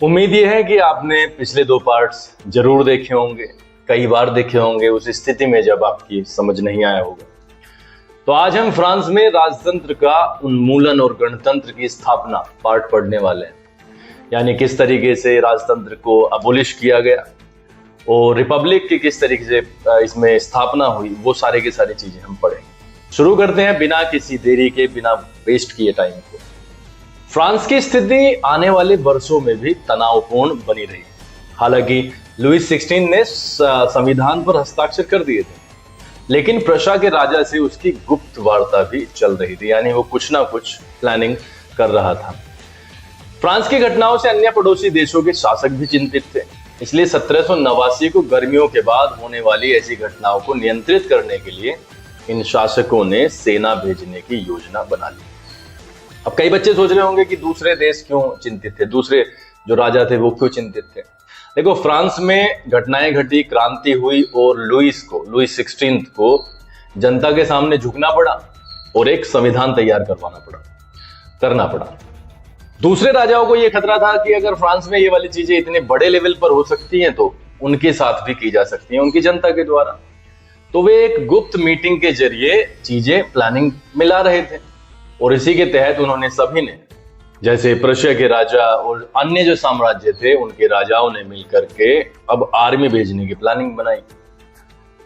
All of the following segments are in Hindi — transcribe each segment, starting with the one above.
उम्मीद ये है कि आपने पिछले दो पार्ट्स जरूर देखे होंगे, कई बार देखे होंगे उस स्थिति में जब आपकी समझ नहीं आया होगा। तो आज हम फ्रांस में राजतंत्र का उन्मूलन और गणतंत्र की स्थापना पार्ट पढ़ने वाले हैं। यानी किस तरीके से राजतंत्र को अबोलिश किया गया और रिपब्लिक की किस तरीके से इसमें स्थापना हुई, वो सारी की सारी चीजें हम पढ़ेंगे। शुरू करते हैं बिना किसी देरी के, बिना वेस्ट किए टाइम को। फ्रांस की स्थिति आने वाले वर्षों में भी तनावपूर्ण बनी रही। हालांकि लुईस 16 ने संविधान पर हस्ताक्षर कर दिए थे, लेकिन प्रशा के राजा से उसकी गुप्त वार्ता भी चल रही थी। यानी वो कुछ ना कुछ प्लानिंग कर रहा था। फ्रांस की घटनाओं से अन्य पड़ोसी देशों के शासक भी चिंतित थे। इसलिए 1789 को गर्मियों के बाद होने वाली ऐसी घटनाओं को नियंत्रित करने के लिए इन शासकों ने सेना भेजने की योजना बना ली। अब कई बच्चे सोच रहे होंगे कि दूसरे देश क्यों चिंतित थे, दूसरे जो राजा थे वो क्यों चिंतित थे। देखो, फ्रांस में घटनाएं घटी, क्रांति हुई और लुईस 16 को जनता के सामने झुकना पड़ा और एक संविधान तैयार करना पड़ा। दूसरे राजाओं को यह खतरा था कि अगर फ्रांस में ये वाली चीजें इतने बड़े लेवल पर हो सकती हैं तो उनके साथ भी की जा सकती हैं, उनकी जनता के द्वारा। तो वे एक गुप्त मीटिंग के जरिए चीजें प्लानिंग मिला रहे थे और इसी के तहत उन्होंने सभी ने, जैसे प्रशिया के राजा और अन्य जो साम्राज्य थे उनके राजाओं ने मिलकर के अब आर्मी भेजने की प्लानिंग बनाई।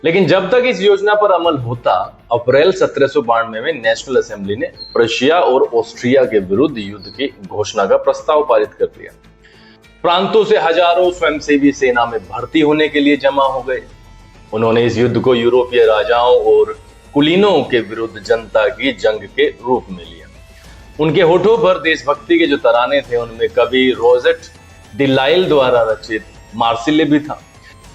लेकिन जब तक इस योजना पर अमल होता, अप्रैल 1792 में नेशनल असेंबली ने प्रशिया और ऑस्ट्रिया के विरुद्ध युद्ध की घोषणा का प्रस्ताव पारित कर दिया। प्रांतों से हजारों स्वयंसेवी सेना में भर्ती होने के लिए जमा हो गए। उन्होंने इस युद्ध को यूरोपीय राजाओं और कुलीनों के विरुद्ध जनता की जंग के रूप में लिया। उनके होठों पर देशभक्ति के जो तराने थे उनमें कवि रोजेट डी लाइल द्वारा रचित मार्सिले भी था।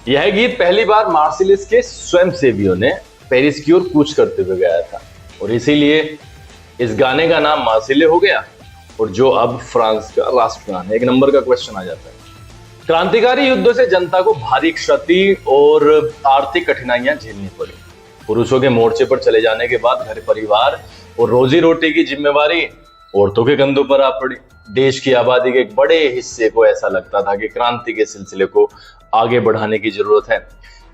यह गीत पहली बार मार्सिलिस के स्वयंसेवियों ने पेरिस की ओर कूच करते हुए गाया था और इसीलिए इस गाने का नाम मार्सिले हो गया और जो अब फ्रांस का राष्ट्रगान है। एक नंबर का क्वेश्चन आ जाता है। क्रांतिकारी युद्धों से जनता को भारी क्षति और आर्थिक कठिनाइयां झेलनी पड़ी। पुरुषों के मोर्चे पर चले जाने के बाद घर परिवार और रोजी रोटी की जिम्मेवारी औरतों के कंधों पर आ पड़ी। देश की आबादी के एक बड़े हिस्से को ऐसा लगता था कि क्रांति के सिलसिले को आगे बढ़ाने की जरूरत है,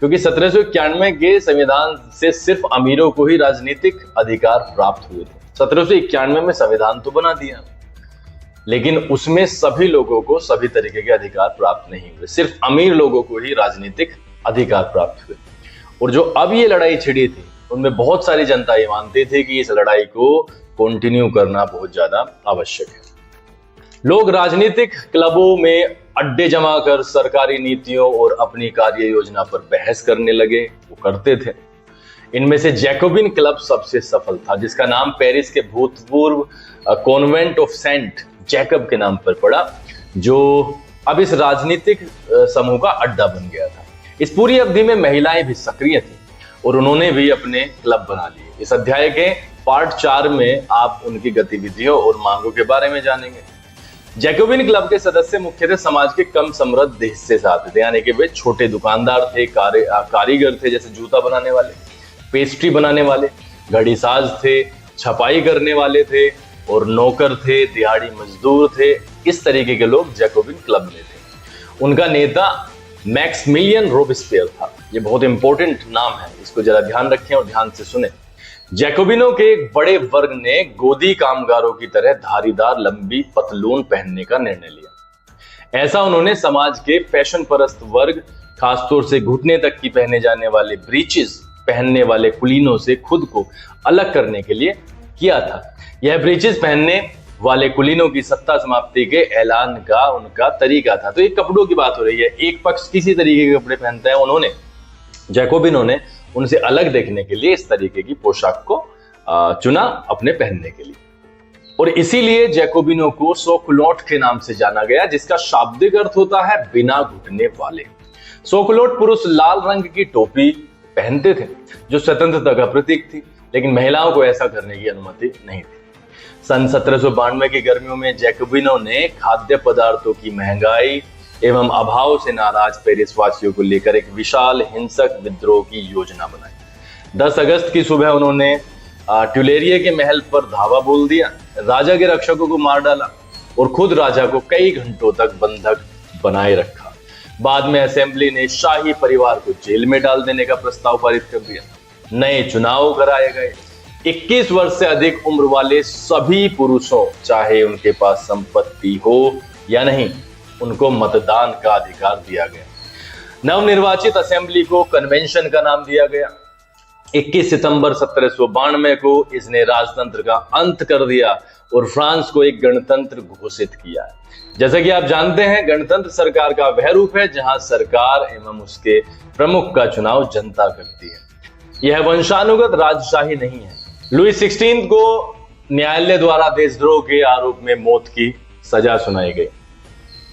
क्योंकि 1791 के संविधान से सिर्फ अमीरों को ही राजनीतिक अधिकार प्राप्त हुए थे। 1791 में संविधान तो बना दिया, लेकिन उसमें सभी लोगों को सभी तरीके के अधिकार प्राप्त नहीं हुए। सिर्फ अमीर लोगों को ही राजनीतिक अधिकार प्राप्त हुए। और जो अब ये लड़ाई छिड़ी थी उनमें बहुत सारी जनता ये मानती थी कि इस लड़ाई को कंटिन्यू करना बहुत ज्यादा आवश्यक है। लोग राजनीतिक क्लबों में अड्डे जमा कर सरकारी नीतियों और अपनी कार्य योजना पर बहस करने लगे। वो करते थे। इनमें से जैकोबिन क्लब सबसे सफल था, जिसका नाम पेरिस के भूतपूर्व कॉन्वेंट ऑफ सेंट जैकब के नाम पर पड़ा, जो अब इस राजनीतिक समूह का अड्डा बन गया था। इस पूरी अवधि में महिलाएं भी सक्रिय थी और उन्होंने भी अपने क्लब बना लिए। इस अध्याय के पार्ट 4 में आप उनकी गतिविधियों और मांगों के बारे में जानेंगे। जैकोबिन क्लब के सदस्य मुख्यतः समाज के कम समृद्ध हिस्से से आते थे, यानी कि वे छोटे दुकानदार थे, कारीगर थे, जैसे जूता बनाने वाले, पेस्ट्री बनाने वाले, घड़ीसाज थे, छपाई करने वाले थे और नौकर थे, दिहाड़ी मजदूर थे। इस तरीके के लोग जैकोबिन क्लब में थे। उनका नेता मैक्सिमिलियन रोबेस्पियर था। ये बहुत इंपॉर्टेंट नाम है, इसको जरा ध्यान रखें और ध्यान से सुने। जैकोबिनों के एक बड़े वर्ग ने गोदी कामगारों की तरह धारीदार लंबी पतलून पहनने का निर्णय लिया। ऐसा उन्होंने समाज के फैशन परस्त वर्ग, खासतौर से घुटने तक की पहने जाने वाले ब्रीचेस पहनने वाले कुलीनों से खुद को अलग करने के लिए किया था। यह ब्रीचेस पहनने वाले कुलीनों की सत्ता समाप्ति के ऐलान का उनका तरीका था। तो ये कपड़ों की बात हो रही है। एक पक्ष किसी तरीके के कपड़े पहनता है, उन्होंने जैकोबिनों ने उनसे अलग देखने के लिए इस तरीके की पोशाक को चुना अपने पहनने के लिए। और इसीलिए जैकोबिनों को सोकलोट के नाम से जाना गया, जिसका शाब्दिक अर्थ होता है बिना घुटने वाले। सोकलोट पुरुष लाल रंग की टोपी पहनते थे, जो स्वतंत्रता का प्रतीक थी, लेकिन महिलाओं को ऐसा करने की अनुमति नहीं थी। सन 1792 की गर्मियों में जैकोबिनों ने खाद्य पदार्थों की महंगाई एवं अभाव से नाराज पेरिस वासियों को लेकर एक विशाल हिंसक विद्रोह की योजना बनाई। 10 अगस्त की सुबह उन्होंने ट्यूलेरिये के महल पर धावा बोल दिया, राजा के रक्षकों को मार डाला और खुद राजा को कई घंटों तक बंधक बनाए रखा। बाद में असेंबली ने शाही परिवार को जेल में डाल देने का प्रस्ताव पारित कर दिया। नए चुनाव कराए गए। 21 वर्ष से अधिक उम्र वाले सभी पुरुषों, चाहे उनके पास संपत्ति हो या नहीं, उनको मतदान का अधिकार दिया गया। नवनिर्वाचित असेंबली को कन्वेंशन का नाम दिया गया। 21 सितंबर 1792 को इसने राजतंत्र का अंत कर दिया और फ्रांस को एक गणतंत्र घोषित किया। जैसा कि आप जानते हैं, गणतंत्र सरकार का वह रूप है जहां सरकार एवं उसके प्रमुख का चुनाव जनता करती है। यह वंशानुगत राजशाही नहीं है। लुई 16 को न्यायालय द्वारा देशद्रोह के आरोप में मौत की सजा सुनाई गई।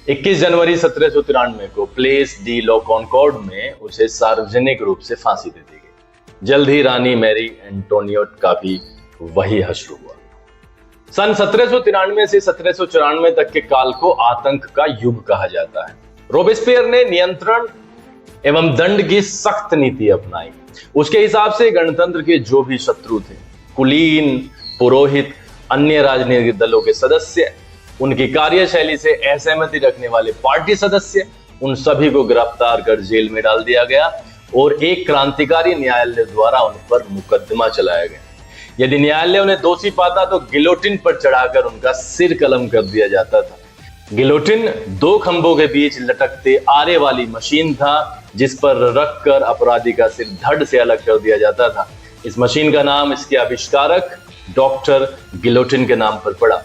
21 जनवरी 1793 को प्लेस डी ला कॉनकॉर्ड में उसे सार्वजनिक रूप से फांसी दे दी गई। जल्द ही रानी मैरी एंटोनियोट का भी वही हश्र हुआ। सन 1793 से 1794 तक के काल को आतंक का युग कहा जाता है। रोबेस्पियर ने नियंत्रण एवं दंड की सख्त नीति अपनाई। उसके हिसाब से गणतंत्र के जो भी शत्रु थे, कुलीन, पुरोहित, अन्य राजनीतिक दलों के सदस्य, उनकी कार्यशैली से असहमति रखने वाले पार्टी सदस्य, उन सभी को गिरफ्तार कर जेल में डाल दिया गया और एक क्रांतिकारी न्यायालय द्वारा उन पर मुकदमा चलाया गया। यदि न्यायालय उन्हें दोषी पाता तो गिलोटिन पर चढ़ाकर उनका सिर कलम कर दिया जाता था। गिलोटिन 2 खंभों के बीच लटकते आरे वाली मशीन था जिस पर रखकर अपराधी का सिर धड़ से अलग कर दिया जाता था। इस मशीन का नाम इसके आविष्कारक डॉक्टर गिलोटिन के नाम पर पड़ा।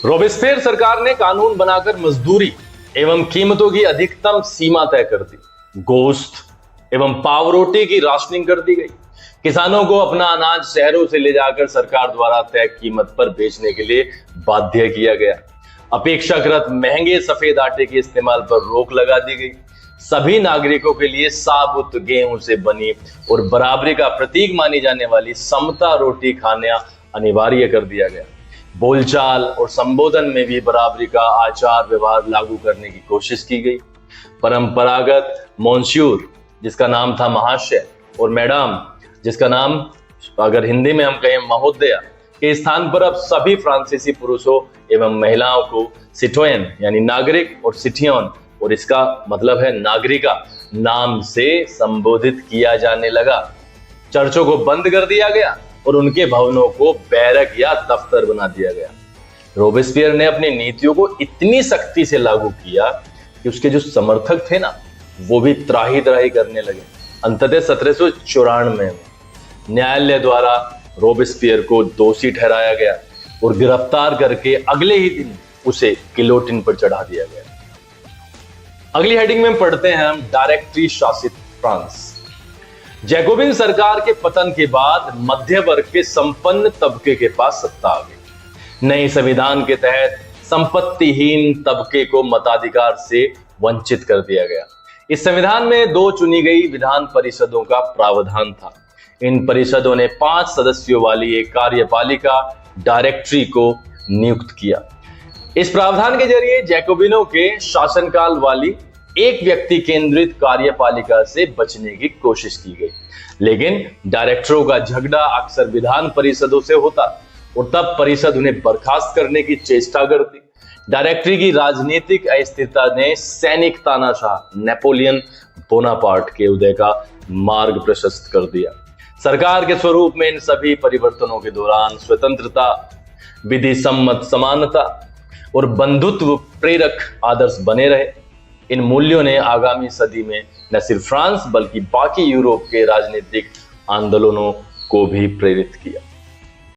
रोबेस्पियर सरकार ने कानून बनाकर मजदूरी एवं कीमतों की अधिकतम सीमा तय कर दी। गोश्त एवं पावरोटी की राशनिंग कर दी गई। किसानों को अपना अनाज शहरों से ले जाकर सरकार द्वारा तय कीमत पर बेचने के लिए बाध्य किया गया। अपेक्षाकृत महंगे सफेद आटे के इस्तेमाल पर रोक लगा दी गई। सभी नागरिकों के लिए साबुत गेहूं से बनी और बराबरी का प्रतीक मानी जाने वाली समता रोटी खाना अनिवार्य कर दिया गया। बोलचाल और संबोधन में भी बराबरी का आचार व्यवहार लागू करने की कोशिश की गई। परंपरागत मॉन्स्यूर, जिसका नाम था महाशय, और मैडम, जिसका नाम अगर हिंदी में हम कहें महोदया, के स्थान पर अब सभी फ्रांसीसी पुरुषों एवं महिलाओं को सिटोयन यानी नागरिक और सिटियन, और इसका मतलब है नागरिका, नाम से संबोधित किया जाने लगा। चर्चों को बंद कर दिया गया और उनके भवनों को बैरक या दफ्तर बना दिया गया। रोबेस्पियर ने अपनी नीतियों को इतनी सख्ती से लागू किया कि उसके जो समर्थक थे ना, वो भी त्राही त्राही करने लगे। अंततः 1794 में न्यायालय द्वारा रोबेस्पियर को दोषी ठहराया गया और गिरफ्तार करके अगले ही दिन उसे गिलोटिन पर चढ़ा दिया गया। अगली हेडिंग में पढ़ते हैं हम डायरेक्टरी शासित फ्रांस। जैकोबिन सरकार के पतन के बाद मध्य वर्ग के संपन्न तबके के पास सत्ता आ गई। नए संविधान के तहत संपत्तिहीन तबके को मताधिकार से वंचित कर दिया गया। इस संविधान में 2 चुनी गई विधान परिषदों का प्रावधान था। इन परिषदों ने 5 सदस्यों वाली एक कार्यपालिका डायरेक्टरी को नियुक्त किया। इस प्रावधान के जरिए जैकोबिनों के शासनकाल वाली एक व्यक्ति केंद्रित कार्यपालिका से बचने की कोशिश की गई, लेकिन डायरेक्टरों का झगड़ा अक्सर विधान परिषदों से होता और तब परिषद उन्हें बर्खास्त करने की चेष्टा करती। डायरेक्टरी की राजनीतिक अस्थिरता ने सैनिक तानाशाह नेपोलियन बोनापार्ट के उदय का मार्ग प्रशस्त कर दिया। सरकार के स्वरूप में इन सभी परिवर्तनों के दौरान स्वतंत्रता, विधि सम्मत समानता और बंधुत्व प्रेरक आदर्श बने रहे। इन मूल्यों ने आगामी सदी में न सिर्फ फ्रांस बल्कि बाकी यूरोप के राजनीतिक आंदोलनों को भी प्रेरित किया।